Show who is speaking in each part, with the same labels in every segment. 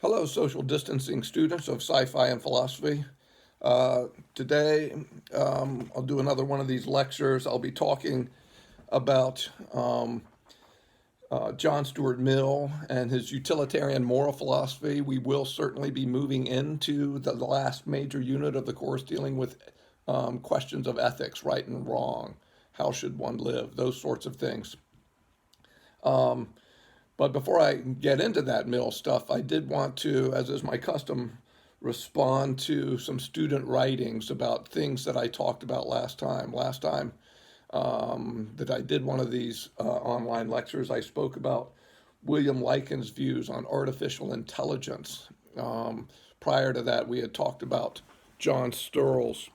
Speaker 1: Hello, social distancing students of sci-fi and philosophy. Today, I'll do another one of these lectures. I'll be talking about John Stuart Mill and his utilitarian moral philosophy. We will certainly be moving into the last major unit of the course dealing with questions of ethics, right and wrong, how should one live, those sorts of things. But before I get into that Mill stuff, I did want to, as is my custom, respond to some student writings about things that I talked about last time. Last time that I did one of these online lectures, I spoke about William Lycan's views on artificial intelligence. Prior to that, we had talked about John Searle's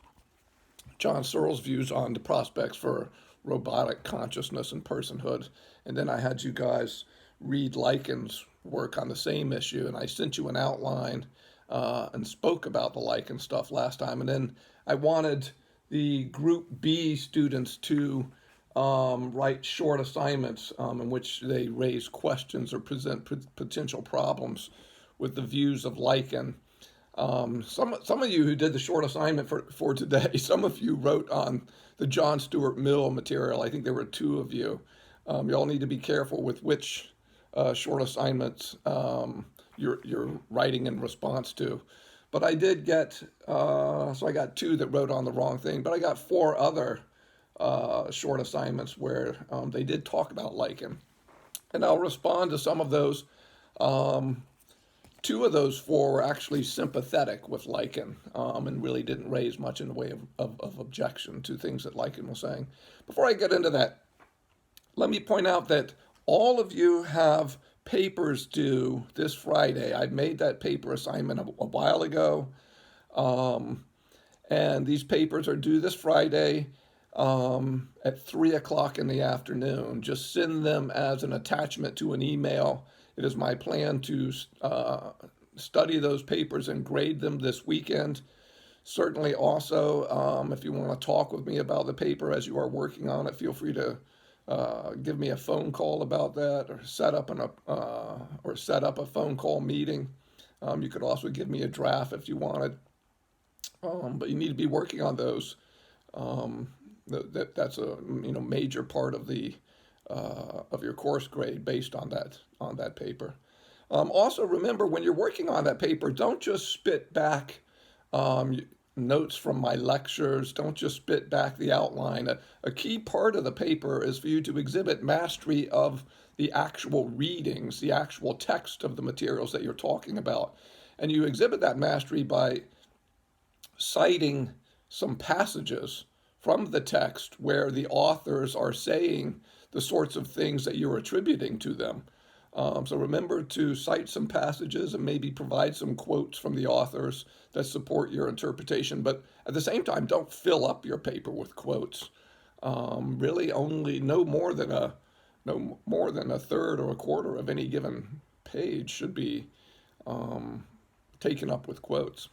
Speaker 1: John Searle's views on the prospects for robotic consciousness and personhood. And then I had you guys read Lycan's work on the same issue, and I sent you an outline and spoke about the Lycan stuff last time. And then I wanted the Group B students to write short assignments in which they raise questions or present potential problems with the views of Lycan. Some of you who did the short assignment for today, some of you wrote on the John Stuart Mill material. I think there were two of you. You all need to be careful with which short assignments you're writing in response to. But I did get, so I got two that wrote on the wrong thing, but I got four other short assignments where they did talk about Lycan. And I'll respond to some of those. Two of those four were actually sympathetic with Lycan and really didn't raise much in the way of objection to things that Lycan was saying. Before I get into that, let me point out that all of you have papers due this Friday. I made that paper assignment a while ago, and these papers are due this Friday at 3 o'clock in the afternoon. Just send them as an attachment to an email. It is my plan to study those papers and grade them this weekend. Certainly also, if you want to talk with me about the paper as you are working on it, feel free to give me a phone call about that, or set up a phone call meeting. You could also give me a draft if you wanted, but you need to be working on those. That's a major part of the of your course grade based on that paper. Also, remember when you're working on that paper, don't just spit back notes from my lectures. Don't just spit back the outline. A key part of the paper is for you to exhibit mastery of the actual readings, the actual text of the materials that you're talking about. And you exhibit that mastery by citing some passages from the text where the authors are saying the sorts of things that you're attributing to them. So remember to cite some passages and maybe provide some quotes from the authors that support your interpretation. But at the same time, don't fill up your paper with quotes. Really, only no more than a third or a quarter of any given page should be taken up with quotes.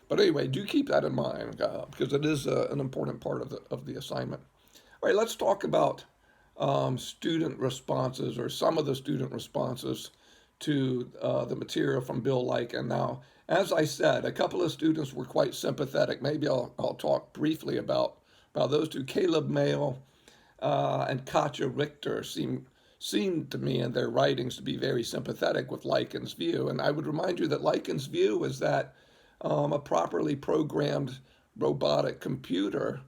Speaker 1: But anyway, do keep that in mind because it is an important part of the assignment. All right, let's talk about student responses, or some of the student responses to the material from Bill Lycan. Now, as I said, a couple of students were quite sympathetic. Maybe I'll talk briefly about those two. Caleb Mayle and Katja Richter seemed to me in their writings to be very sympathetic with Lycan's view. And I would remind you that Lycan's view is that a properly programmed robotic computer,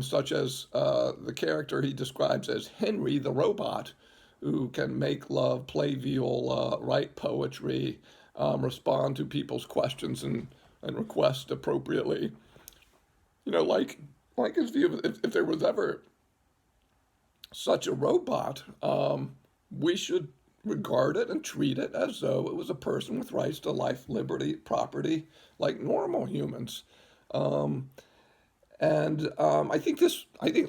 Speaker 1: such as the character he describes as Henry the robot, who can make love, play viol, write poetry, respond to people's questions and requests appropriately. Like his view, if there was ever such a robot, we should regard it and treat it as though it was a person with rights to life, liberty, property, like normal humans. I think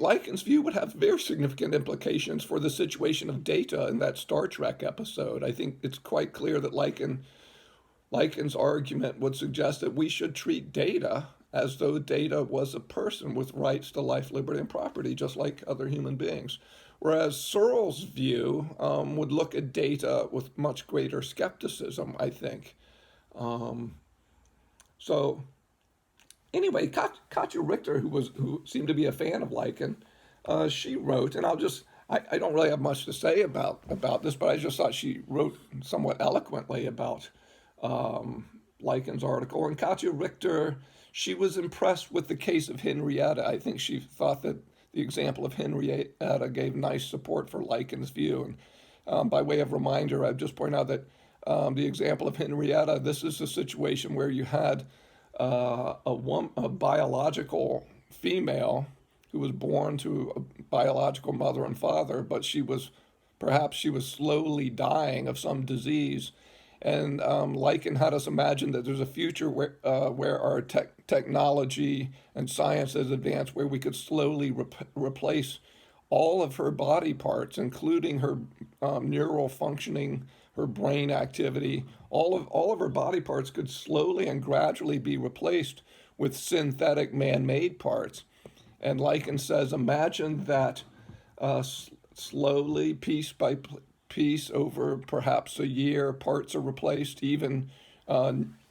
Speaker 1: Lycan's view would have very significant implications for the situation of data in that Star Trek episode. I think it's quite clear that Lycan's argument would suggest that we should treat data as though data was a person with rights to life, liberty, and property, just like other human beings. Whereas Searle's view would look at data with much greater skepticism, I think. Um, so anyway, Katja Richter, who seemed to be a fan of Lycan, she wrote, and I don't really have much to say about this, but I just thought she wrote somewhat eloquently about Lycan's article. And Katja Richter, she was impressed with the case of Henrietta. I think she thought that the example of Henrietta gave nice support for Lycan's view. And by way of reminder, I'd just point out that the example of Henrietta, this is a situation where you had a biological female who was born to a biological mother and father, but perhaps she was slowly dying of some disease. And Lycan had us imagine that there's a future where our technology and science has advanced, where we could slowly replace all of her body parts, including her neural functioning, her brain activity, all of her body parts could slowly and gradually be replaced with synthetic man-made parts. And Lycan says, imagine that slowly, piece by piece, over perhaps a year, parts are replaced, even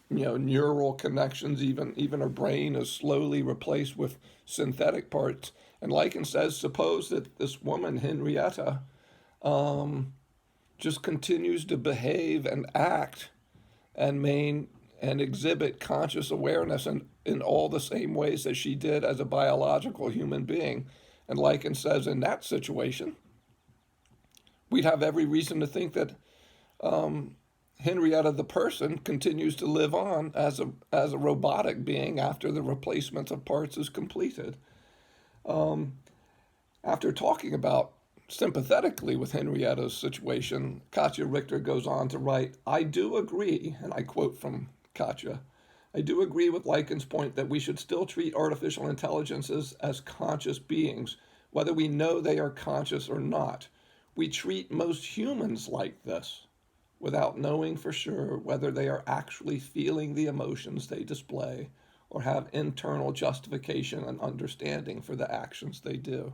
Speaker 1: neural connections, even her brain is slowly replaced with synthetic parts. And Lycan says, suppose that this woman, Henrietta, just continues to behave and act and exhibit conscious awareness in all the same ways as she did as a biological human being. And Lycan says, in that situation, we'd have every reason to think that Henrietta the person continues to live on as a robotic being after the replacement of parts is completed. After talking about sympathetically with Henrietta's situation, Katja Richter goes on to write, I do agree, and I quote from Katja, I do agree with Lycan's point that we should still treat artificial intelligences as conscious beings, whether we know they are conscious or not. We treat most humans like this, without knowing for sure whether they are actually feeling the emotions they display or have internal justification and understanding for the actions they do.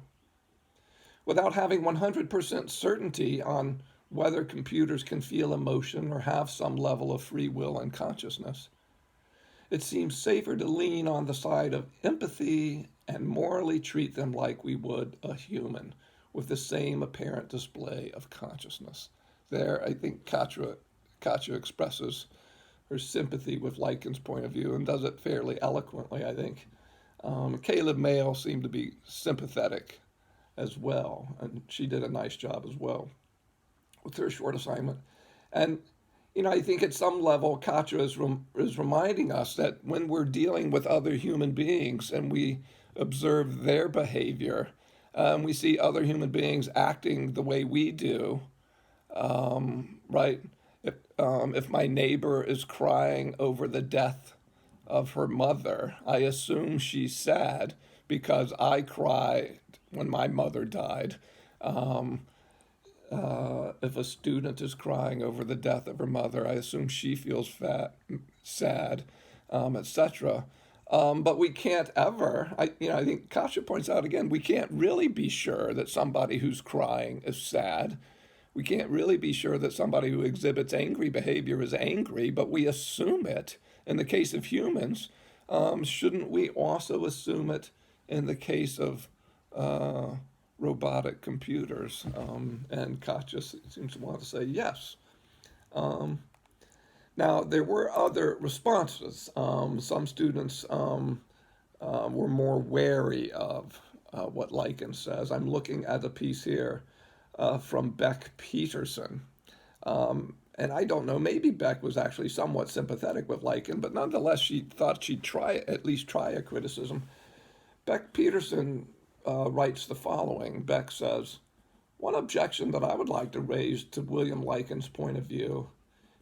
Speaker 1: Without having 100% certainty on whether computers can feel emotion or have some level of free will and consciousness, it seems safer to lean on the side of empathy and morally treat them like we would a human, with the same apparent display of consciousness. There, I think Katja expresses her sympathy with Lycan's point of view and does it fairly eloquently, I think. Caleb Mayle seemed to be sympathetic as well, and she did a nice job as well with her short assignment. And I think at some level, Katja is reminding us that when we're dealing with other human beings and we observe their behavior, we see other human beings acting the way we do, right? If my neighbor is crying over the death of her mother, I assume she's sad because I cried when my mother died. If a student is crying over the death of her mother, I assume she feels sad, etc. But we can't ever, I think Katja points out again, we can't really be sure that somebody who's crying is sad. We can't really be sure that somebody who exhibits angry behavior is angry, but we assume it. In the case of humans, shouldn't we also assume it in the case of robotic computers? And Katja seems to want to say yes. Now, there were other responses. Some students were more wary of what Lycan says. I'm looking at a piece here from Beck Peterson. And I don't know, maybe Beck was actually somewhat sympathetic with Lycan, but nonetheless, she thought she'd at least try a criticism. Beck Peterson writes the following. Beck says, one objection that I would like to raise to William Lycan's point of view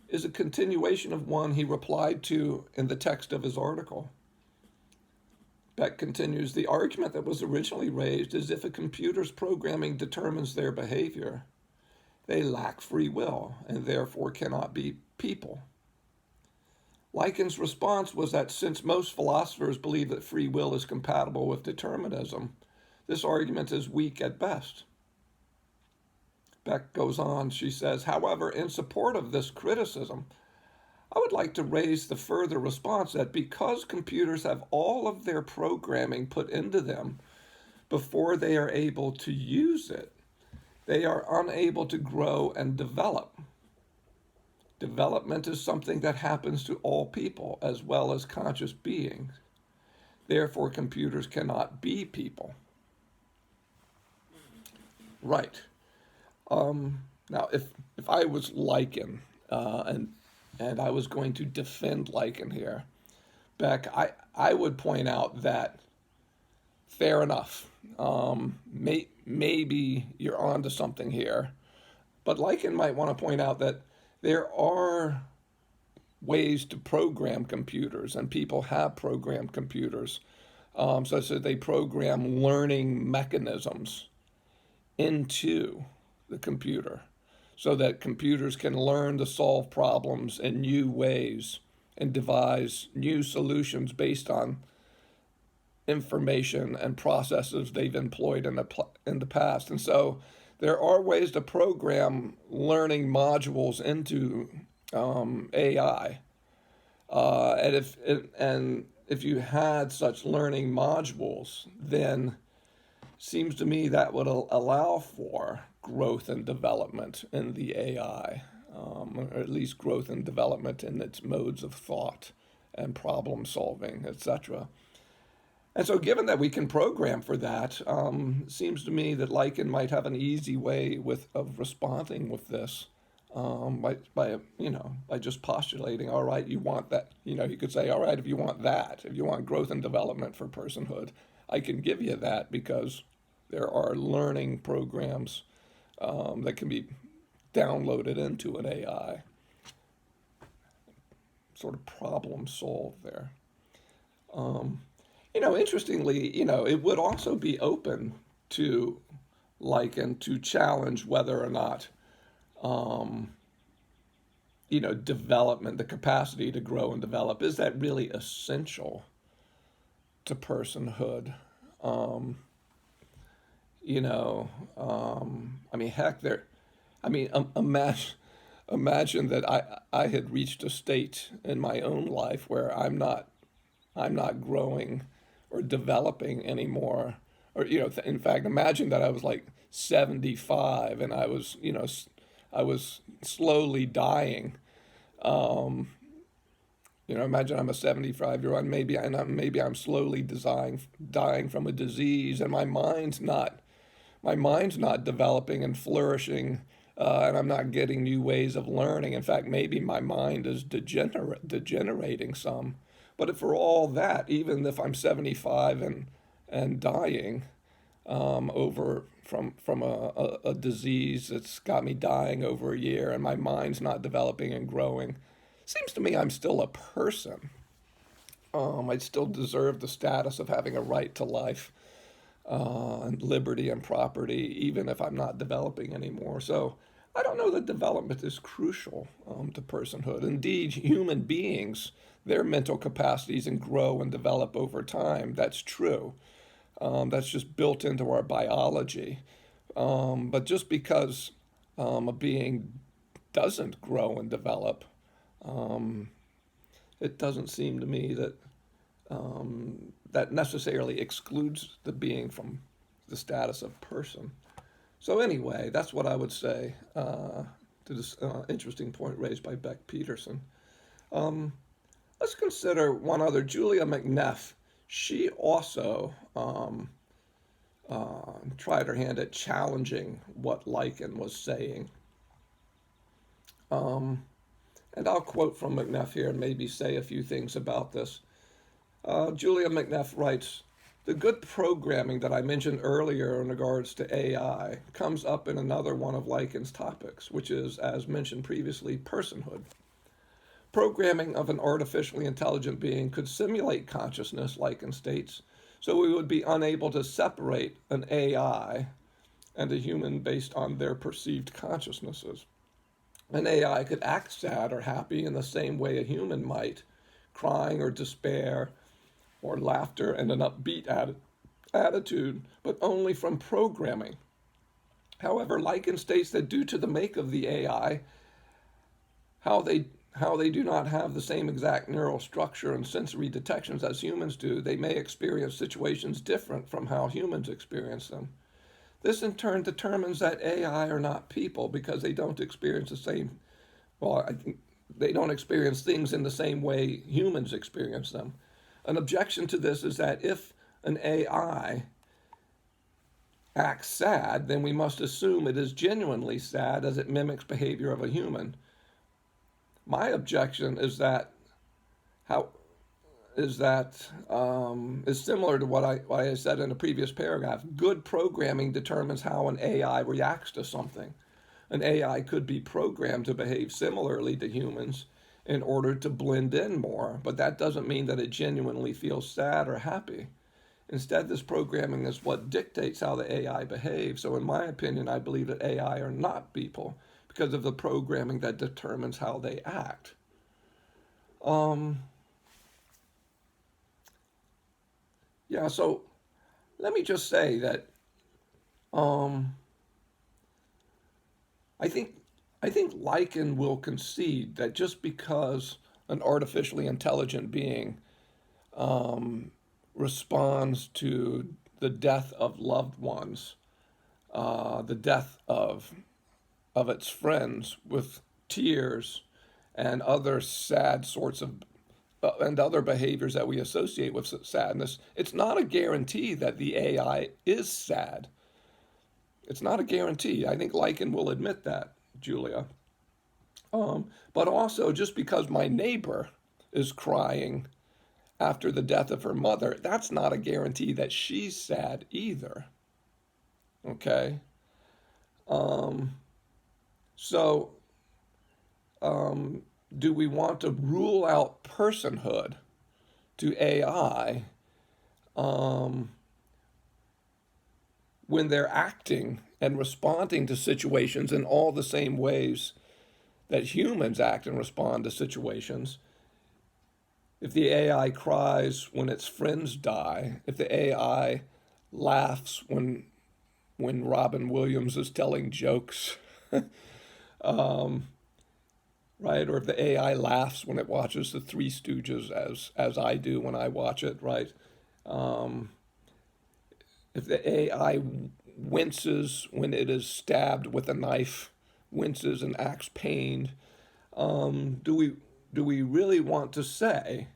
Speaker 1: is a continuation of one he replied to in the text of his article. Beck continues, the argument that was originally raised is if a computer's programming determines their behavior, they lack free will and therefore cannot be people. Lycan's response was that since most philosophers believe that free will is compatible with determinism, this argument is weak at best. Beck goes on, she says, however, in support of this criticism, I would like to raise the further response that because computers have all of their programming put into them before they are able to use it, they are unable to grow and develop. Development is something that happens to all people as well as conscious beings. Therefore, computers cannot be people. Right. Now, if I was Lycan, and I was going to defend Lycan here, Beck, I would point out that fair enough. Maybe you're onto something here, but Lycan might want to point out that there are ways to program computers, and people have programmed computers, such that they program learning mechanisms into the computer so that computers can learn to solve problems in new ways and devise new solutions based on information and processes they've employed in the past. And so there are ways to program learning modules into AI. And if you had such learning modules, then seems to me that would allow for growth and development in the AI, or at least growth and development in its modes of thought and problem solving, etc. And so, given that we can program for that, seems to me that Lycan might have an easy way of responding with this, by just postulating, all right, you want that. You could say, all right, if you want growth and development for personhood, I can give you that because there are learning programs that can be downloaded into an AI. Sort of problem solved there. Interestingly, it would also be open to Lycan to challenge whether or not, development, the capacity to grow and develop, is that really essential to personhood? Heck, imagine that I had reached a state in my own life where I'm not growing or developing anymore. Or, in fact, imagine that I was like 75 and I was slowly dying. Imagine I'm a 75-year-old, maybe I'm slowly dying from a disease, and my mind's not developing and flourishing, and I'm not getting new ways of learning. In fact, maybe my mind is degenerating some. But for all that, even if I'm 75 and dying over from a disease that's got me dying over a year, and my mind's not developing and growing, seems to me I'm still a person. I still deserve the status of having a right to life and liberty and property, even if I'm not developing anymore. So I don't know that development is crucial to personhood. Indeed, human beings, their mental capacities and grow and develop over time. That's true. That's just built into our biology. But just because a being doesn't grow and develop, it doesn't seem to me that that necessarily excludes the being from the status of person. So anyway, that's what I would say to this interesting point raised by Beck Peterson. Let's consider one other, Julia McNeff. She also tried her hand at challenging what Lycan was saying. And I'll quote from McNeff here and maybe say a few things about this. Julia McNeff writes, "The good programming that I mentioned earlier in regards to AI comes up in another one of Lycan's topics, which is, as mentioned previously, personhood. Programming of an artificially intelligent being could simulate consciousness, Lycan states, so we would be unable to separate an AI and a human based on their perceived consciousnesses. An AI could act sad or happy in the same way a human might, crying or despair or laughter and an upbeat attitude, but only from programming. However, Lycan states that due to the make of the AI, how they how they do not have the same exact neural structure and sensory detections as humans do, they may experience situations different from how humans experience them. This in turn determines that AI are not people because they don't experience the same, well, I think they don't experience things in the same way humans experience them. An objection to this is that if an AI acts sad, then we must assume it is genuinely sad as it mimics behavior of a human. My objection how is similar to what I said in a previous paragraph. Good programming determines how an AI reacts to something. An AI could be programmed to behave similarly to humans in order to blend in more, but that doesn't mean that it genuinely feels sad or happy. Instead, this programming is what dictates how the AI behaves. So, in my opinion, I believe that AI are not people because of the programming that determines how they act. Um, yeah, so let me just say that um, I think I think Lycan will concede that just because an artificially intelligent being um, responds to the death of loved ones, the death of its friends with tears and other sad sorts of and other behaviors that we associate with sadness, it's not a guarantee that the AI is sad. It's not a guarantee. I think Lycan will admit that, Julia. But also, just because my neighbor is crying after the death of her mother, that's not a guarantee that she's sad either. Okay? Um, so, um, do we want to rule out personhood to AI um, when they're acting and responding to situations in all the same ways that humans act and respond to situations? If the AI cries when its friends die, if the AI laughs when Robin Williams is telling jokes, um, right? Or if the AI laughs when it watches the Three Stooges, as I do when I watch it, right? Um, if the AI winces when it is stabbed with a knife, winces and acts pained, do we really want to say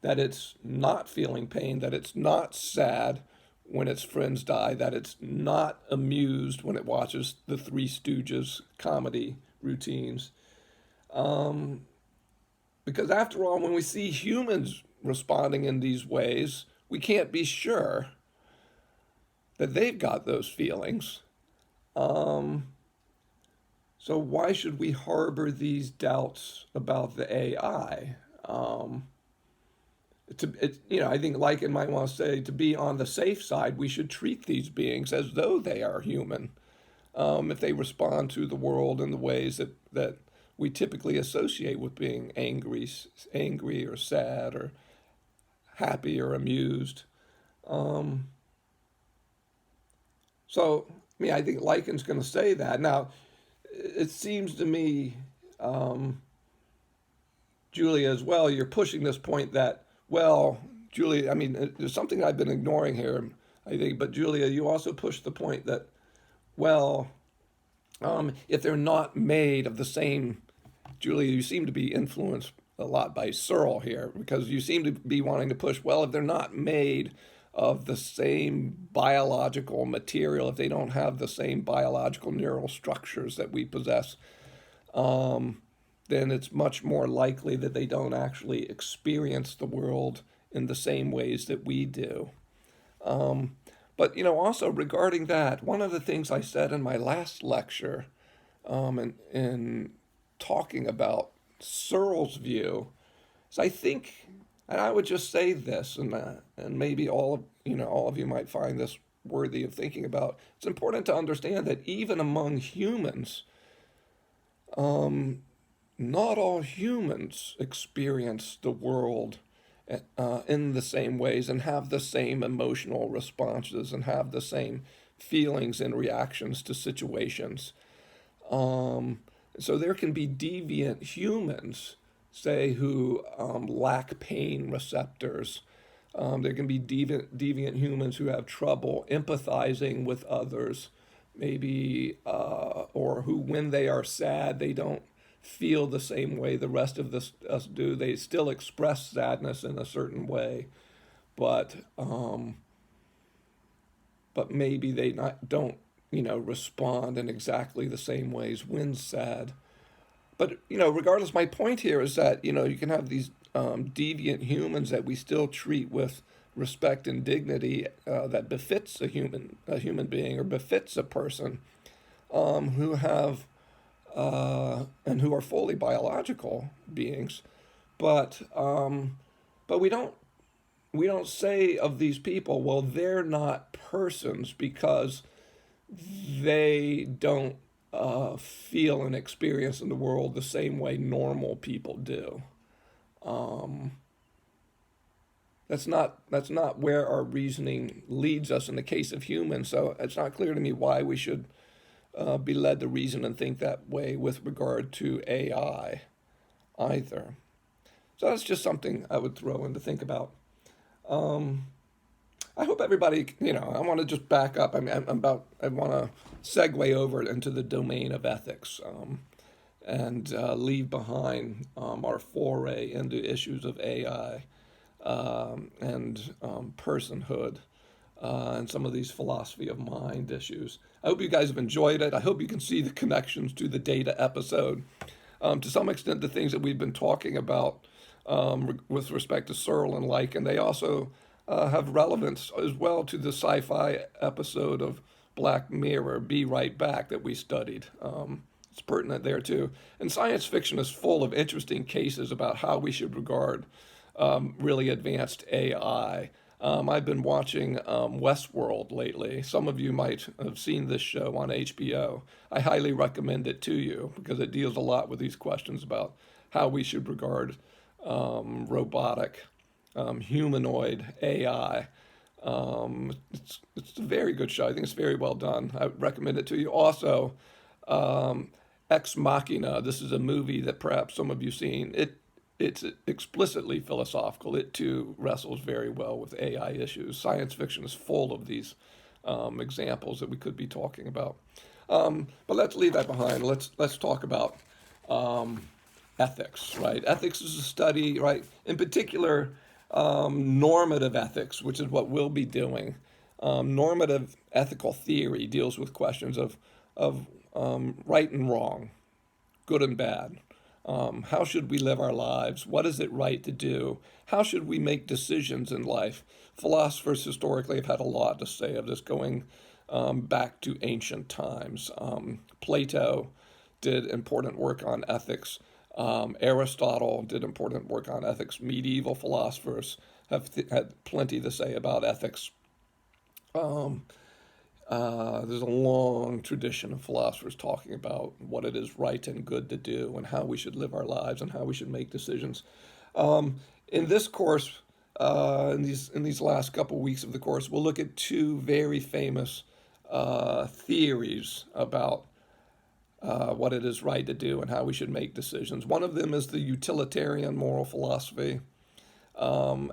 Speaker 1: that it's not feeling pain, that it's not sad when its friends die, that it's not amused when it watches the Three Stooges comedy routines? Um, because after all, when we see humans responding in these ways, we can't be sure that they've got those feelings. Um, so why should we harbor these doubts about the AI? I think Lycan might want to say to be on the safe side, we should treat these beings as though they are human. If they respond to the world in the ways that we typically associate with being angry or sad or happy or amused. Um, I think Lycan's going to say that. Now, it seems to me, um, Julia, as well, you're pushing this point that, well, Julia, I mean, there's something I've been ignoring here, I think, but Julia, you also push the point that, well, if they're not made of the same, Julia, you seem to be influenced a lot by Searle here because you seem to be wanting to push, well, if they're not made of the same biological material, if they don't have the same biological neural structures that we possess, um, then it's much more likely that they don't actually experience the world in the same ways that we do. Um, but also regarding that, one of the things I said in my last lecture, in talking about Searle's view, is I think, and I would just say this, and maybe all of you might find this worthy of thinking about. It's important to understand that even among humans, um, not all humans experience the world in the same ways and have the same emotional responses and have the same feelings and reactions to situations. Um, so there can be deviant humans say, who lack pain receptors. There can be deviant humans who have trouble empathizing with others, maybe, or who, when they are sad, they don't feel the same way the rest of us do. They still express sadness in a certain way, but maybe they don't respond in exactly the same ways when sad. But regardless, my point here is that you can have these deviant humans that we still treat with respect and dignity that befits a human being, or befits a person, who have and who are fully biological beings, but we don't say of these people, well, they're not persons because they don't feel and experience in the world the same way normal people do. Um, that's not where our reasoning leads us in the case of humans. So it's not clear to me why we should be led to reason and think that way with regard to AI either. So that's just something I would throw in to think about. Um, I hope everybody, I want to just back up. I mean, I want to segue over into the domain of ethics, and leave behind our foray into issues of AI, and personhood, and some of these philosophy of mind issues. I hope you guys have enjoyed it. I hope you can see the connections to the data episode. To some extent, the things that we've been talking about with respect to Searle and Lichen, they also have relevance as well to the sci-fi episode of Black Mirror, Be Right Back, that we studied. It's pertinent there too. And science fiction is full of interesting cases about how we should regard really advanced AI. I've been watching Westworld lately. Some of you might have seen this show on HBO. I highly recommend it to you because it deals a lot with these questions about how we should regard robotic, humanoid AI. It's a very good show. I think it's very well done. I recommend it to you. Also, um, Ex Machina. This is a movie that perhaps some of you seen. It's explicitly philosophical. It too wrestles very well with AI issues. Science fiction is full of these examples that we could be talking about. But let's leave that behind. Let's talk about um, ethics, right? Ethics is a study, right? In particular, normative ethics, which is what we'll be doing. Normative ethical theory deals with questions of right and wrong, good and bad. How should we live our lives? What is it right to do? How should we make decisions in life? Philosophers historically have had a lot to say of this, going back to ancient times. Plato did important work on ethics. Aristotle did important work on ethics. Medieval philosophers have had plenty to say about ethics. Um, there's a long tradition of philosophers talking about what it is right and good to do, and how we should live our lives, and how we should make decisions. In this course, in these last couple weeks of the course, we'll look at two very famous theories about what it is right to do and how we should make decisions. One of them is the utilitarian moral philosophy, um,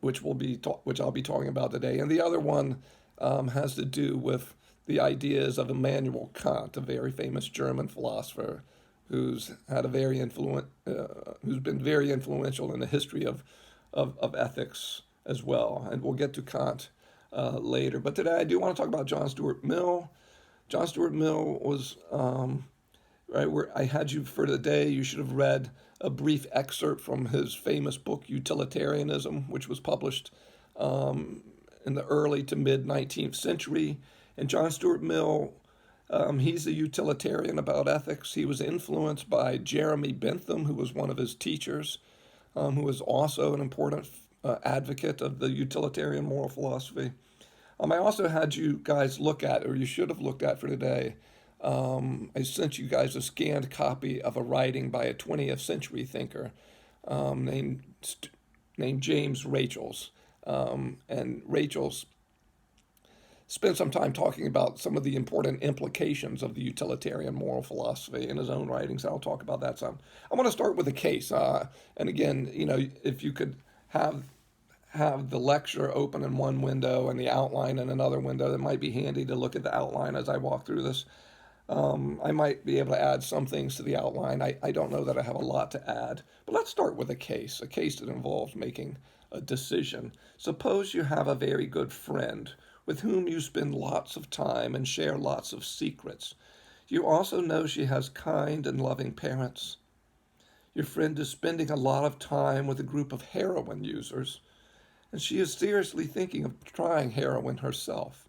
Speaker 1: which I'll be talking about today, and the other one has to do with the ideas of Immanuel Kant, a very famous German philosopher who's been very influential in the history of ethics as well. And we'll get to Kant later. But today I do want to talk about John Stuart Mill. John Stuart Mill was right where I had you for today. You should have read a brief excerpt from his famous book Utilitarianism, which was published in the early to mid 19th century. And John Stuart Mill, he's a utilitarian about ethics. He was influenced by Jeremy Bentham, who was one of his teachers, who was also an important advocate of the utilitarian moral philosophy. I also had you guys look at, or you should have looked at for today, I sent you guys a scanned copy of a writing by a 20th century thinker um, named, named James Rachels. And Rachels spend some time talking about some of the important implications of the utilitarian moral philosophy in his own writings. I'll talk about that some. I want to start with a case, and again, if you could have the lecture open in one window and the outline in another window, it might be handy to look at the outline as I walk through this. I might be able to add some things to the outline. I don't know that I have a lot to add, but let's start with a case that involves making a decision. Suppose you have a very good friend with whom you spend lots of time and share lots of secrets. You also know she has kind and loving parents. Your friend is spending a lot of time with a group of heroin users, and she is seriously thinking of trying heroin herself.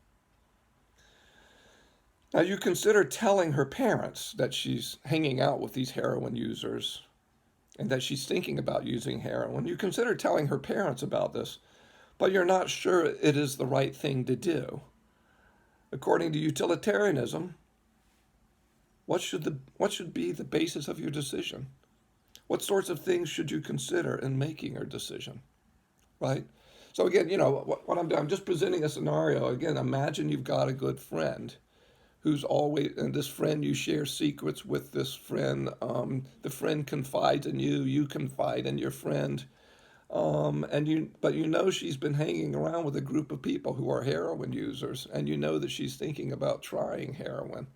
Speaker 1: Now, you consider telling her parents that she's hanging out with these heroin users and that she's thinking about using heroin. You consider telling her parents about this, but you're not sure it is the right thing to do. According to utilitarianism, what should be the basis of your decision? What sorts of things should you consider in making your decision, right? So again, what I'm doing, I'm just presenting a scenario. Again, imagine you've got a good friend who's always, and this friend, you share secrets with this friend. The friend confides in you, you confide in your friend. But you know she's been hanging around with a group of people who are heroin users, and you know that she's thinking about trying heroin.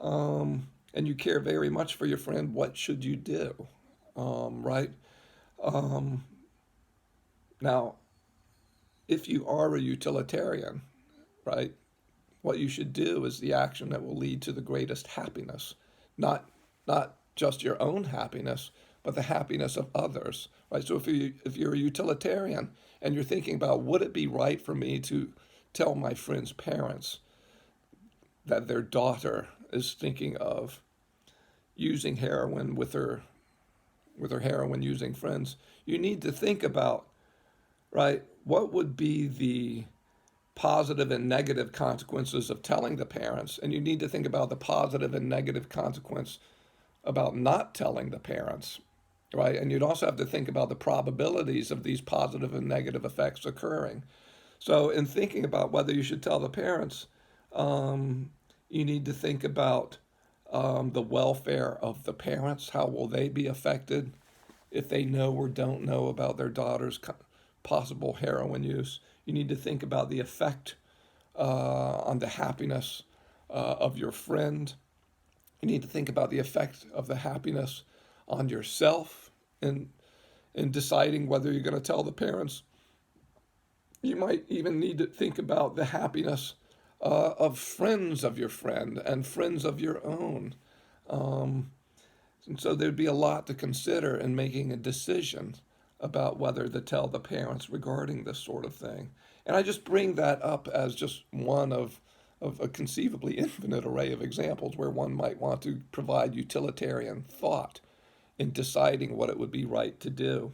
Speaker 1: And you care very much for your friend. What should you do? Right? Now, if you are a utilitarian, right, what you should do is the action that will lead to the greatest happiness, not just your own happiness, but the happiness of others, right? So if you're a utilitarian and you're thinking about would it be right for me to tell my friend's parents that their daughter is thinking of using heroin with her heroin using friends, you need to think about, right, what would be the positive and negative consequences of telling the parents, and you need to think about the positive and negative consequence about not telling the parents, right? And you'd also have to think about the probabilities of these positive and negative effects occurring. So in thinking about whether you should tell the parents, you need to think about the welfare of the parents. How will they be affected if they know or don't know about their daughter's possible heroin use? You need to think about the effect on the happiness of your friend. You need to think about the effect of the happiness on yourself in deciding whether you're going to tell the parents. You might even need to think about the happiness of friends of your friend and friends of your own. And so there'd be a lot to consider in making a decision about whether to tell the parents regarding this sort of thing. And I just bring that up as just one of a conceivably infinite array of examples where one might want to provide utilitarian thought in deciding what it would be right to do.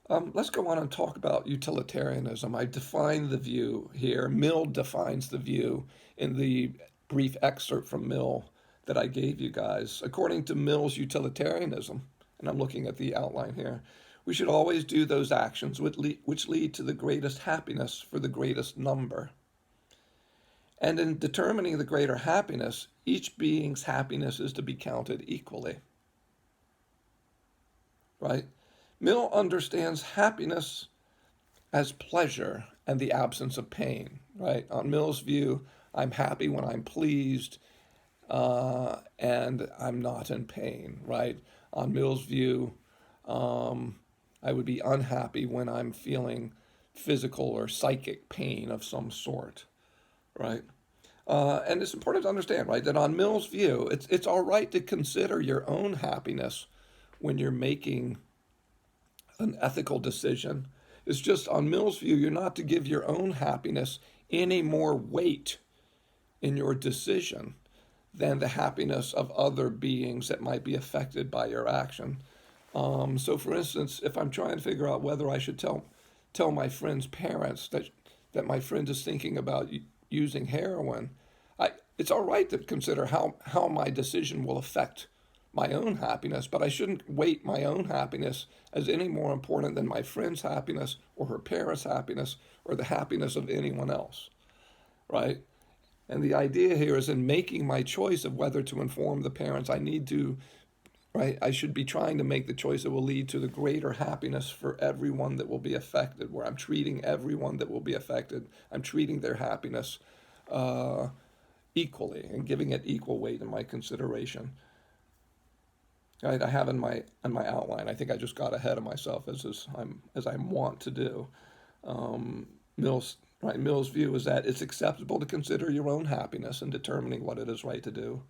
Speaker 1: Let's go on and talk about utilitarianism. I define the view here. Mill defines the view in the brief excerpt from Mill that I gave you guys. According to Mill's utilitarianism, and I'm looking at the outline here, we should always do those actions which lead to the greatest happiness for the greatest number. And in determining the greater happiness, each being's happiness is to be counted equally. Right? Mill understands happiness as pleasure and the absence of pain. Right? On Mill's view, I'm happy when I'm pleased, and I'm not in pain. Right? On Mill's view, I would be unhappy when I'm feeling physical or psychic pain of some sort, right? And it's important to understand, right, that on Mill's view, it's all right to consider your own happiness when you're making an ethical decision. It's just on Mill's view, you're not to give your own happiness any more weight in your decision than the happiness of other beings that might be affected by your action. So, for instance, if I'm trying to figure out whether I should tell my friend's parents that my friend is thinking about using heroin, it's all right to consider how my decision will affect my own happiness, but I shouldn't weight my own happiness as any more important than my friend's happiness or her parents' happiness or the happiness of anyone else, right? And the idea here is in making my choice of whether to inform the parents, I need to, right? I should be trying to make the choice that will lead to the greater happiness for everyone that will be affected, where I'm treating everyone that will be affected, I'm treating their happiness uh, equally and giving it equal weight in my consideration. Right, I have in my outline. I think I just got ahead of myself as I want to do. Um, Mill's view is that it's acceptable to consider your own happiness in determining what it is right to do,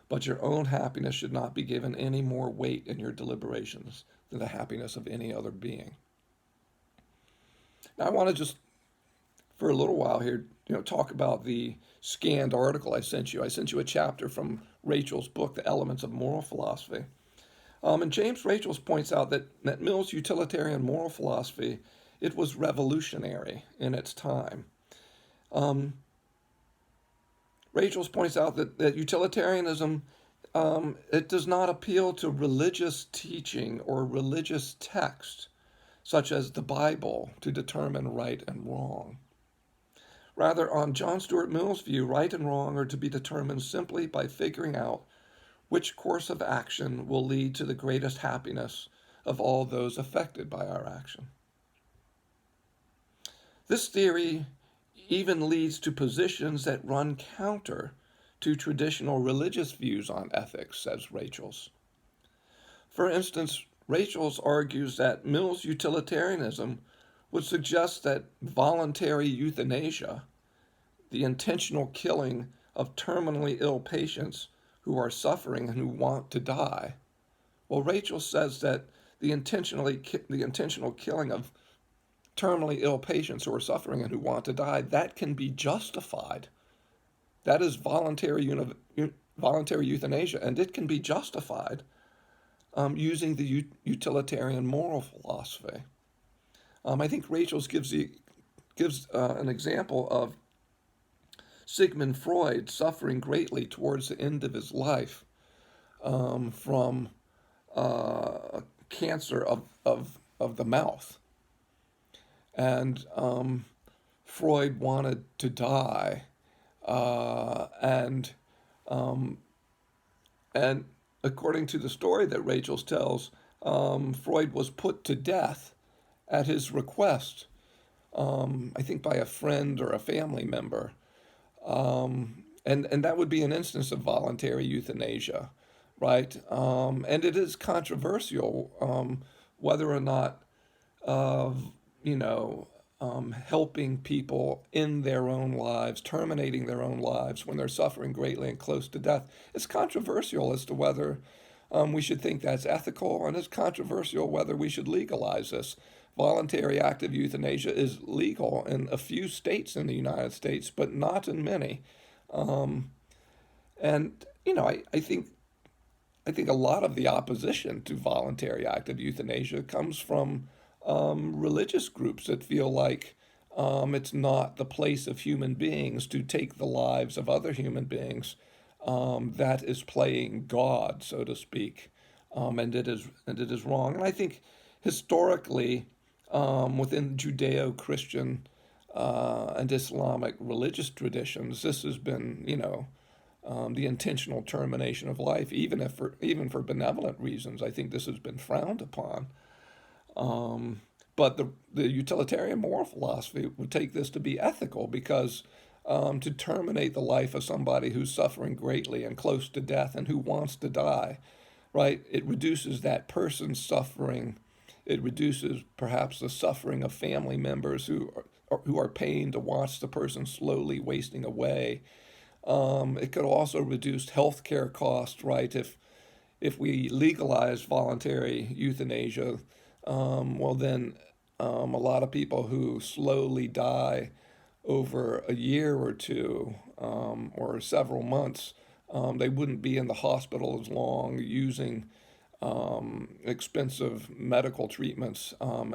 Speaker 1: but your own happiness should not be given any more weight in your deliberations than the happiness of any other being. Now, I want to just for a little while here, talk about the scanned article I sent you. I sent you a chapter from Rachel's book, The Elements of Moral Philosophy. And James Rachels points out that Mill's utilitarian moral philosophy, it was revolutionary in its time. Um, Rachels points out that utilitarianism, it does not appeal to religious teaching or religious text, such as the Bible, to determine right and wrong. Rather, on John Stuart Mill's view, right and wrong are to be determined simply by figuring out which course of action will lead to the greatest happiness of all those affected by our action. This theory even leads to positions that run counter to traditional religious views on ethics, says Rachels. For instance, Rachels argues that Mill's utilitarianism would suggest that voluntary euthanasia, the intentional killing of terminally ill patients who are suffering and who want to die. Well, Rachel says that the intentional killing of terminally ill patients who are suffering and who want to die, that can be justified. That is voluntary euthanasia, and it can be justified using the utilitarian moral philosophy. I think Rachel's gives an example of Sigmund Freud suffering greatly towards the end of his life from cancer of the mouth. And Freud wanted to die. And according to the story that Rachel tells, Freud was put to death at his request, I think by a friend or a family member. And that would be an instance of voluntary euthanasia, right? And it is controversial whether or not, you know, helping people in their own lives, terminating their own lives when they're suffering greatly and close to death. It's controversial as to whether we should think that's ethical, and it's controversial whether we should legalize this. Voluntary active euthanasia is legal in a few states in the United States, but not in many. And you know, I think a lot of the opposition to voluntary active euthanasia comes from religious groups that feel like it's not the place of human beings to take the lives of other human beings. That is playing God, so to speak, and it is wrong. And I think historically, within Judeo-Christian and Islamic religious traditions, this has been, the intentional termination of life, even for benevolent reasons. I think this has been frowned upon. But the utilitarian moral philosophy would take this to be ethical because to terminate the life of somebody who's suffering greatly and close to death and who wants to die, right? It reduces that person's suffering. It reduces perhaps the suffering of family members who are pained to watch the person slowly wasting away. It could also reduce healthcare costs, right? If we legalize voluntary euthanasia, well then a lot of people who slowly die over a year or two or several months, they wouldn't be in the hospital as long using expensive medical treatments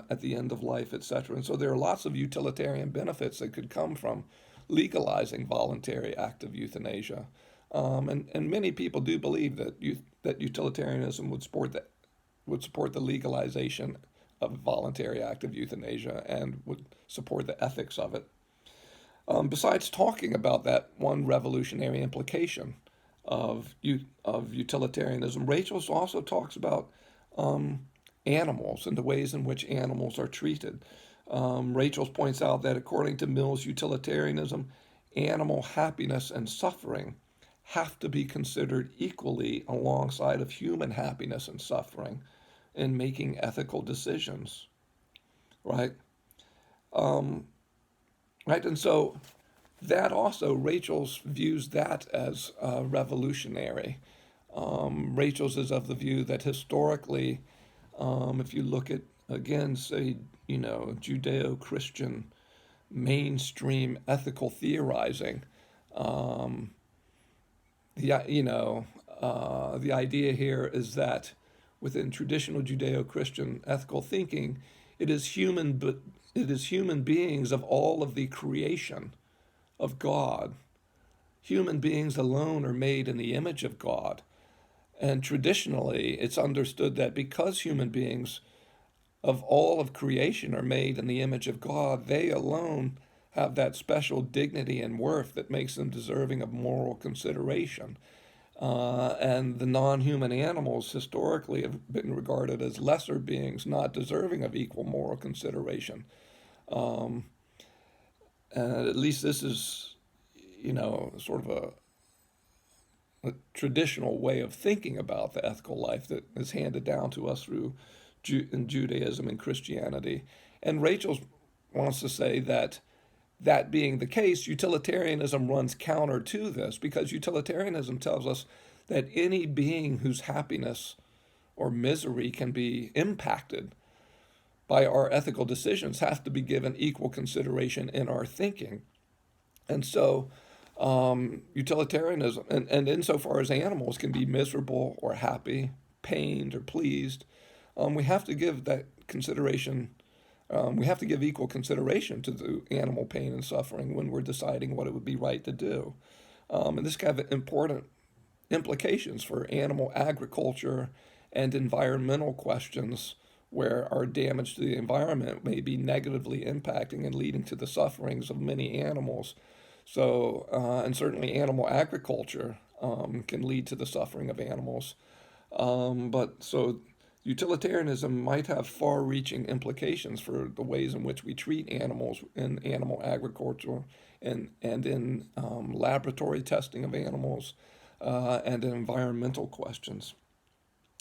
Speaker 1: at the end of life, etc. And so there are lots of utilitarian benefits that could come from legalizing voluntary active euthanasia. And many people do believe that utilitarianism would support the legalization of voluntary active euthanasia and would support the ethics of it. Besides talking about that one revolutionary implication of utilitarianism, Rachel also talks about animals and the ways in which animals are treated. Rachel points out that according to Mill's utilitarianism, animal happiness and suffering have to be considered equally alongside of human happiness and suffering in making ethical decisions, right? Right, and so that also Rachel's views that as revolutionary. Rachel's is of the view that historically, if you look at again, say, Judeo-Christian mainstream ethical theorizing, the idea here is that within traditional Judeo-Christian ethical thinking, it is human beings of all of the creation of God. Human beings alone are made in the image of God. And traditionally, it's understood that because human beings of all of creation are made in the image of God, they alone have that special dignity and worth that makes them deserving of moral consideration. And the non human animals historically have been regarded as lesser beings, not deserving of equal moral consideration. And at least this is, sort of a traditional way of thinking about the ethical life that is handed down to us through in Judaism and Christianity. And Rachel wants to say that that being the case, utilitarianism runs counter to this because utilitarianism tells us that any being whose happiness or misery can be impacted by our ethical decisions has to be given equal consideration in our thinking. And so, utilitarianism, and insofar as animals can be miserable or happy, pained or pleased, we have to give that consideration. We have to give equal consideration to the animal pain and suffering when we're deciding what it would be right to do. And this can have important implications for animal agriculture and environmental questions where our damage to the environment may be negatively impacting and leading to the sufferings of many animals. So, and certainly animal agriculture can lead to the suffering of animals. But so utilitarianism might have far reaching implications for the ways in which we treat animals in animal agriculture and in laboratory testing of animals and in environmental questions.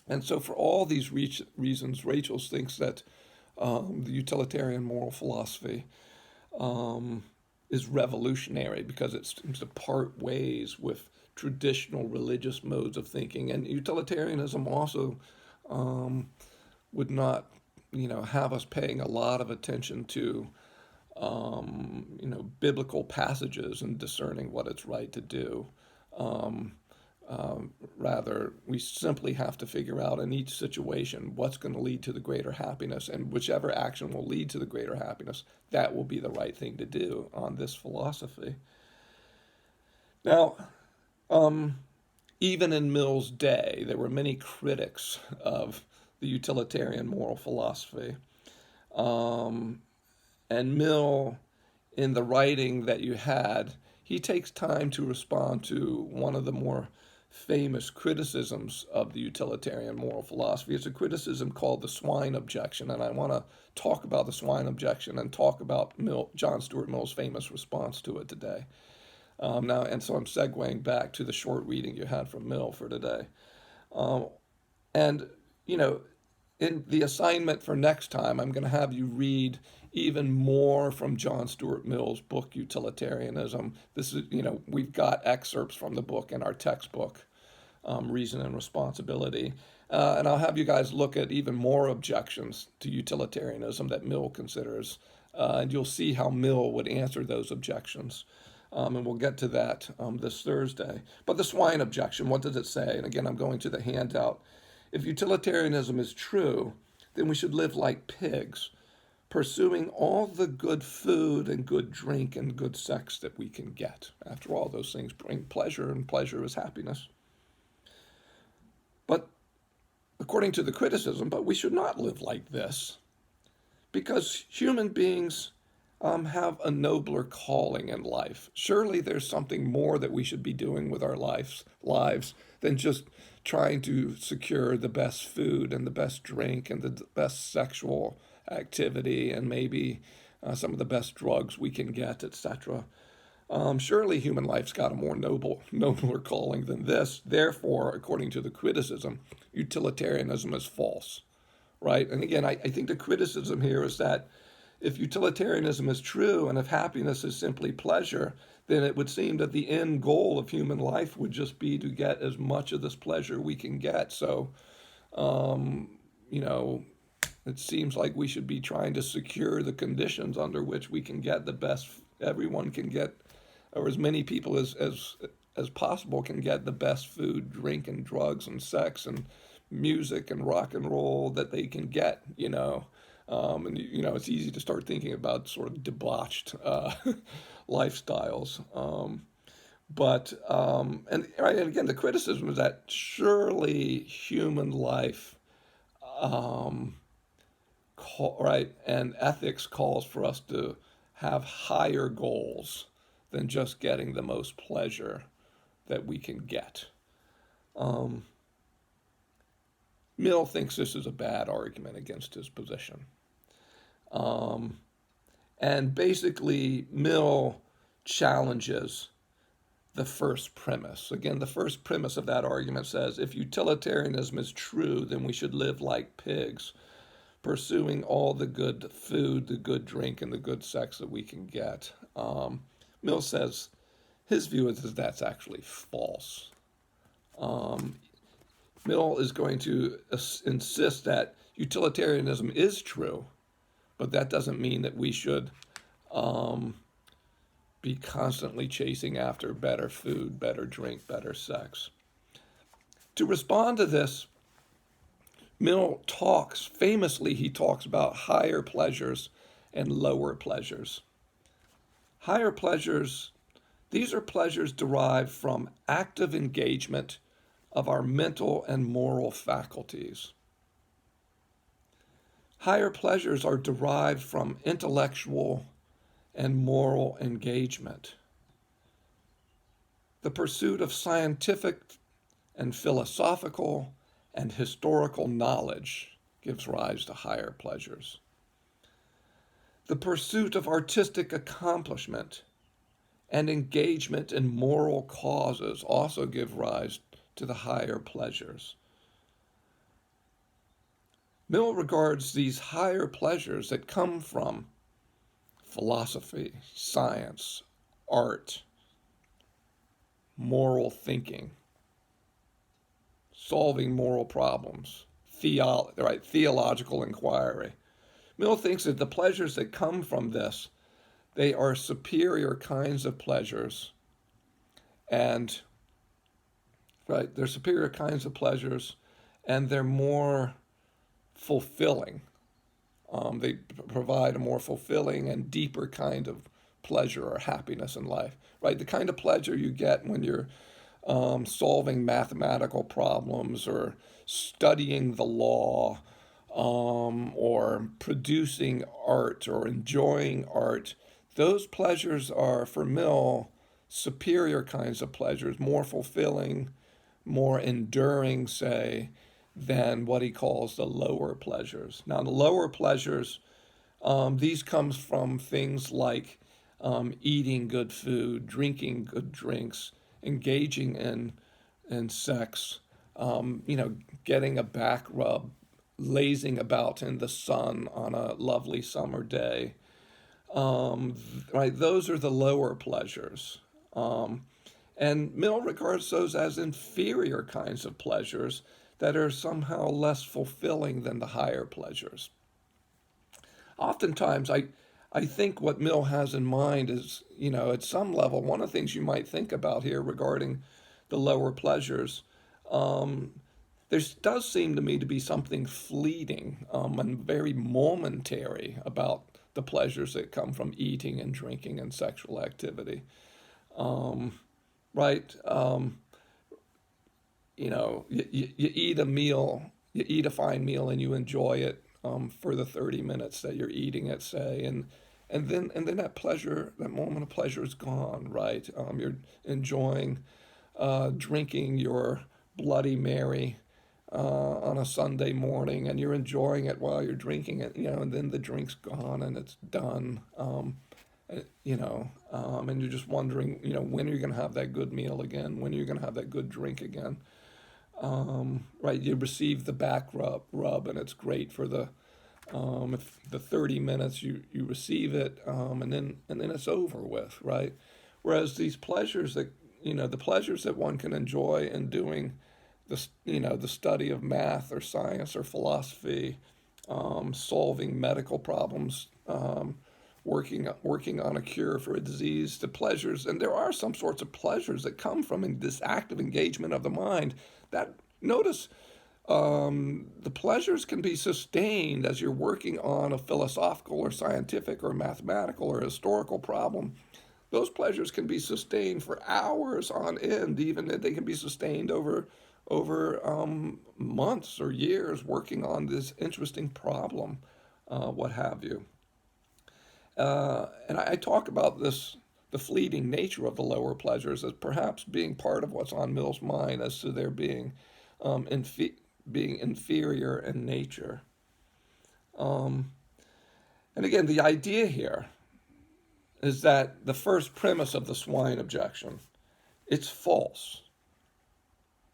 Speaker 1: And so, for all these reasons, Rachel thinks that the utilitarian moral philosophy is revolutionary because it seems to part ways with traditional religious modes of thinking. And utilitarianism also would not, have us paying a lot of attention to, biblical passages and discerning what it's right to do. Rather, we simply have to figure out in each situation what's going to lead to the greater happiness, and whichever action will lead to the greater happiness, that will be the right thing to do on this philosophy. Now, even in Mill's day, there were many critics of the utilitarian moral philosophy. And Mill, in the writing that you had, he takes time to respond to one of the more famous criticisms of the utilitarian moral philosophy. It's a criticism called the swine objection, and I want to talk about the swine objection and talk about John Stuart Mill's famous response to it today. Now, and so I'm segueing back to the short reading you had from Mill for today. And, in the assignment for next time, I'm going to have you read even more from John Stuart Mill's book, Utilitarianism. This is, we've got excerpts from the book in our textbook, Reason and Responsibility. And I'll have you guys look at even more objections to utilitarianism that Mill considers. And you'll see how Mill would answer those objections. And we'll get to that this Thursday. But the swine objection, what does it say? And again, I'm going to the handout. If utilitarianism is true, then we should live like pigs, pursuing all the good food and good drink and good sex that we can get. After all, those things bring pleasure, and pleasure is happiness. But according to the criticism, but we should not live like this because human beings have a nobler calling in life. Surely there's something more that we should be doing with our lives than just trying to secure the best food and the best drink and the best sexual activity and maybe some of the best drugs we can get, etc. Surely human life's got a more nobler calling than this. Therefore, according to the criticism, utilitarianism is false, right? And again, I think the criticism here is that if utilitarianism is true and if happiness is simply pleasure, then it would seem that the end goal of human life would just be to get as much of this pleasure we can get. So, you know, it seems like we should be trying to secure the conditions under which we can get the best everyone can get, or as many people as possible can get the best food, drink, and drugs, and sex, and music, and rock and roll that they can get, and it's easy to start thinking about sort of debauched lifestyles. And right, and again, the criticism is that surely human life, right, and ethics calls for us to have higher goals than just getting the most pleasure that we can get. Mill thinks this is a bad argument against his position. And basically, Mill challenges the first premise. Again, the first premise of that argument says if utilitarianism is true, then we should live like pigs, pursuing all the good food, the good drink, and the good sex that we can get. Mill says his view is that that's actually false. Mill is going to insist that utilitarianism is true, but that doesn't mean that we should be constantly chasing after better food, better drink, better sex. To respond to this, Mill famously he talks about higher pleasures and lower pleasures. Higher pleasures, these are pleasures derived from active engagement of our mental and moral faculties. Higher pleasures are derived from intellectual and moral engagement. The pursuit of scientific and philosophical and historical knowledge gives rise to higher pleasures. The pursuit of artistic accomplishment and engagement in moral causes also give rise to the higher pleasures. Mill regards these higher pleasures that come from philosophy, science, art, moral thinking, solving moral problems, theological inquiry. Mill thinks that the pleasures that come from this, they are superior kinds of pleasures, and they're superior kinds of pleasures, and they're more fulfilling. They provide a more fulfilling and deeper kind of pleasure or happiness in life, right? The kind of pleasure you get when you're solving mathematical problems or studying the law, or producing art or enjoying art. Those pleasures are, for Mill, superior kinds of pleasures, more fulfilling, more enduring, say, than what he calls the lower pleasures. Now, the lower pleasures, these comes from things like eating good food, drinking good drinks, engaging in sex, getting a back rub, lazing about in the sun on a lovely summer day. Those are the lower pleasures. And Mill regards those as inferior kinds of pleasures that are somehow less fulfilling than the higher pleasures. Oftentimes, I think what Mill has in mind is, at some level, one of the things you might think about here regarding the lower pleasures, there does seem to me to be something fleeting and very momentary about the pleasures that come from eating and drinking and sexual activity, right? You eat a meal, you eat a fine meal, and you enjoy it for the 30 minutes that you're eating it, say, and then that pleasure, that moment of pleasure is gone, right? You're enjoying drinking your Bloody Mary on a Sunday morning, and you're enjoying it while you're drinking it, and then the drink's gone and it's done. And you're just wondering, when are you going to have that good meal again? When are you going to have that good drink again? Right? You receive the back rub, and it's great for if the 30 minutes you receive it, and then it's over with, right? Whereas these pleasures that the pleasures that one can enjoy in doing the study of math or science or philosophy, solving medical problems, working on a cure for a disease, the pleasures, and there are some sorts of pleasures that come from this active engagement of the mind. That notice the pleasures can be sustained as you're working on a philosophical or scientific or mathematical or historical problem. Those pleasures can be sustained for hours on end, even if they can be sustained over months or years working on this interesting problem, what have you. And I talk about the fleeting nature of the lower pleasures, as perhaps being part of what's on Mill's mind as to their being inferior in nature. And again, the idea here is that the first premise of the swine objection, it's false.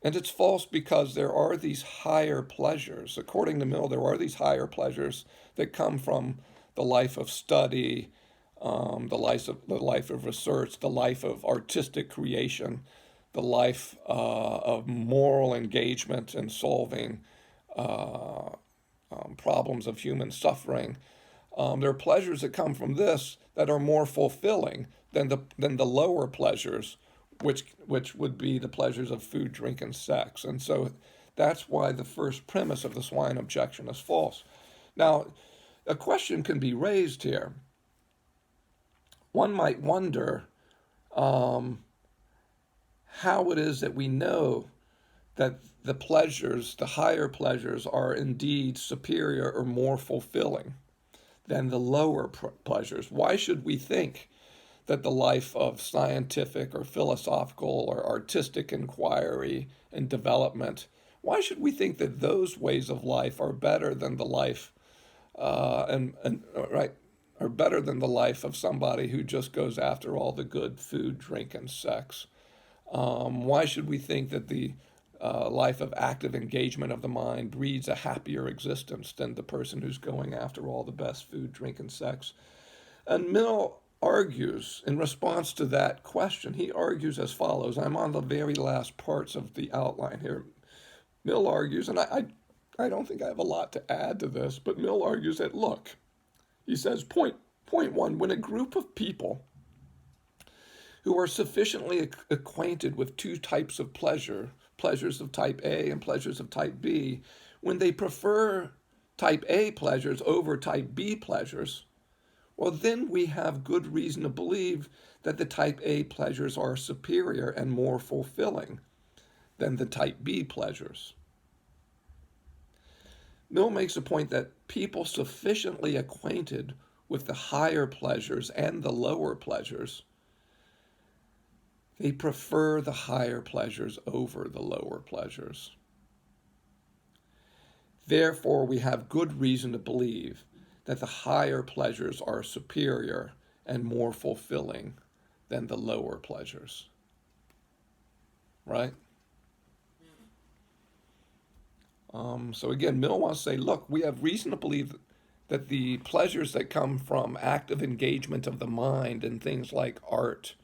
Speaker 1: And it's false because there are these higher pleasures. According to Mill, there are these higher pleasures that come from the life of study, the life of research, the life of artistic creation, the life of moral engagement in solving problems of human suffering. There are pleasures that come from this that are more fulfilling than the lower pleasures, which would be the pleasures of food, drink, and sex. And so that's why the first premise of the swine objection is false. Now, a question can be raised here. One might wonder how it is that we know that the higher pleasures, are indeed superior or more fulfilling than the lower pleasures. Why should we think that the life of scientific or philosophical or artistic inquiry and development, why should we think that those ways of life are better than the life right, are better than the life of somebody who just goes after all the good food, drink, and sex? Why should we think that the life of active engagement of the mind breeds a happier existence than the person who's going after all the best food, drink, and sex? And Mill argues in response to that question. He argues as follows. I'm on the very last parts of the outline here. Mill argues, and I don't think I have a lot to add to this, but Mill argues that, look, he says, point one, when a group of people who are sufficiently acquainted with two types of pleasures of type A and pleasures of type B, when they prefer type A pleasures over type B pleasures, well, then we have good reason to believe that the type A pleasures are superior and more fulfilling than the type B pleasures. Mill makes a point that people sufficiently acquainted with the higher pleasures and the lower pleasures, they prefer the higher pleasures over the lower pleasures. Therefore, we have good reason to believe that the higher pleasures are superior and more fulfilling than the lower pleasures. Right? So again, Mill wants to say, look, we have reason to believe that the pleasures that come from active engagement of the mind in things like art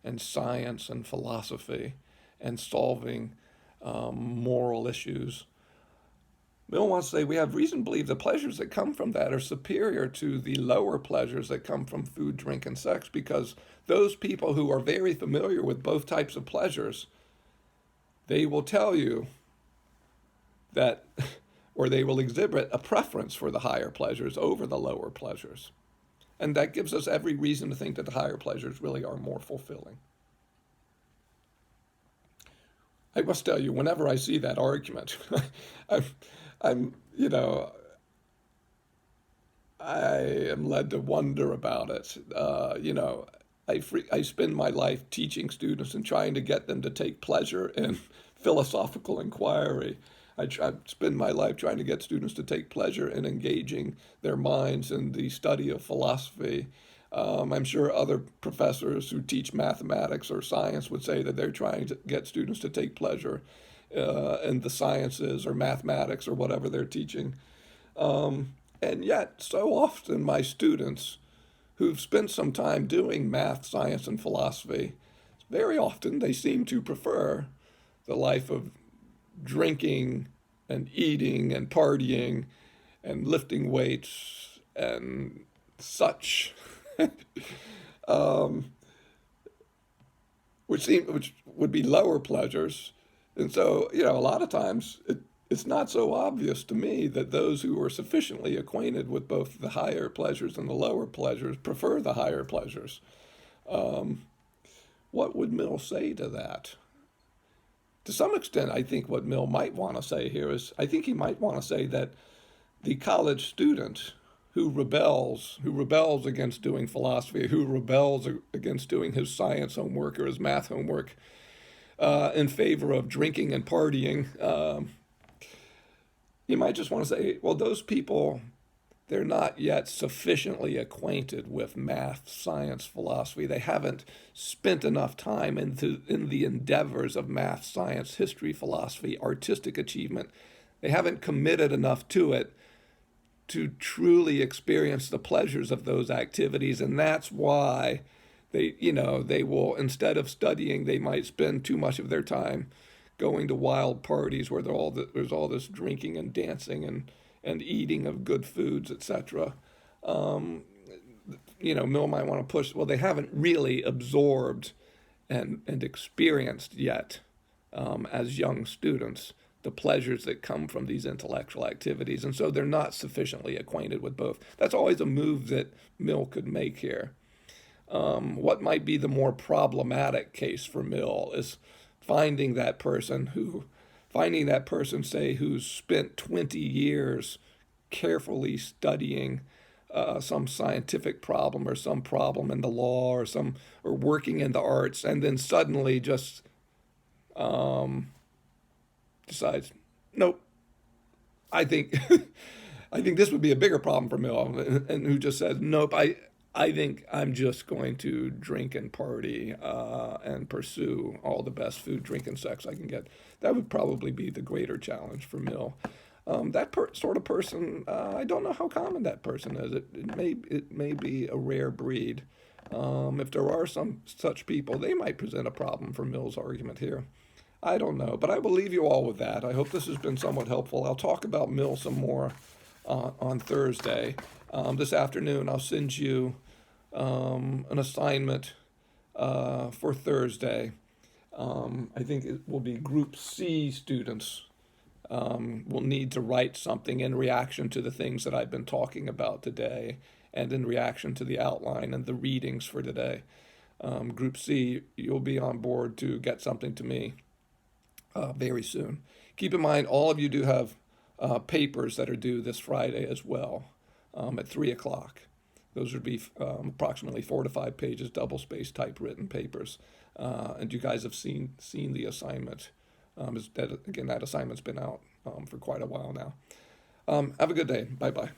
Speaker 1: and science and philosophy and solving moral issues, Mill wants to say we have reason to believe the pleasures that come from that are superior to the lower pleasures that come from food, drink, and sex, because those people who are very familiar with both types of pleasures, they will tell you that, or they will exhibit a preference for the higher pleasures over the lower pleasures. And that gives us every reason to think that the higher pleasures really are more fulfilling. I must tell you, whenever I see that argument, I'm, I'm, you know, I am led to wonder about it. I spend my life teaching students and trying to get them to take pleasure in philosophical inquiry. I spend my life trying to get students to take pleasure in engaging their minds in the study of philosophy. I'm sure other professors who teach mathematics or science would say that they're trying to get students to take pleasure in the sciences or mathematics or whatever they're teaching. And yet, so often, my students who've spent some time doing math, science, and philosophy, very often they seem to prefer the life of drinking and eating and partying and lifting weights and such, um, which would be lower pleasures. And so, a lot of times it's not so obvious to me that those who are sufficiently acquainted with both the higher pleasures and the lower pleasures prefer the higher pleasures. What would Mill say to that? To some extent, I think what Mill might want to say here is I think he might want to say that the college student who rebels against doing philosophy, who rebels against doing his science homework or his math homework in favor of drinking and partying, you might just want to say, well, those people, they're not yet sufficiently acquainted with math, science, philosophy. They haven't spent enough time in the endeavors of math, science, history, philosophy, artistic achievement. They haven't committed enough to it to truly experience the pleasures of those activities. And that's why they will, instead of studying, they might spend too much of their time going to wild parties where there's all this drinking and dancing and eating of good foods, etc. Mill might want to push, well, they haven't really absorbed and experienced yet as young students the pleasures that come from these intellectual activities. And so they're not sufficiently acquainted with both. That's always a move that Mill could make here. What might be the more problematic case for Mill is finding that person, say, who's spent 20 years carefully studying some scientific problem or some problem in the law or working in the arts, and then suddenly just decides, nope, I think I think this would be a bigger problem for Mill, and who just says, nope, I think I'm just going to drink and party and pursue all the best food, drink, and sex I can get. That would probably be the greater challenge for Mill. Sort of person, I don't know how common that person is. It may be a rare breed. If there are some such people, they might present a problem for Mill's argument here. I don't know, but I will leave you all with that. I hope this has been somewhat helpful. I'll talk about Mill some more on Thursday. This afternoon, I'll send you an assignment for Thursday. I think it will be Group C students will need to write something in reaction to the things that I've been talking about today and in reaction to the outline and the readings for today. Group C, you'll be on board to get something to me very soon. Keep in mind, all of you do have papers that are due this Friday as well at 3 o'clock. Those would be approximately 4 to 5 pages, double-spaced typewritten papers. And you guys have seen the assignment. That assignment's been out for quite a while now. Have a good day. Bye-bye.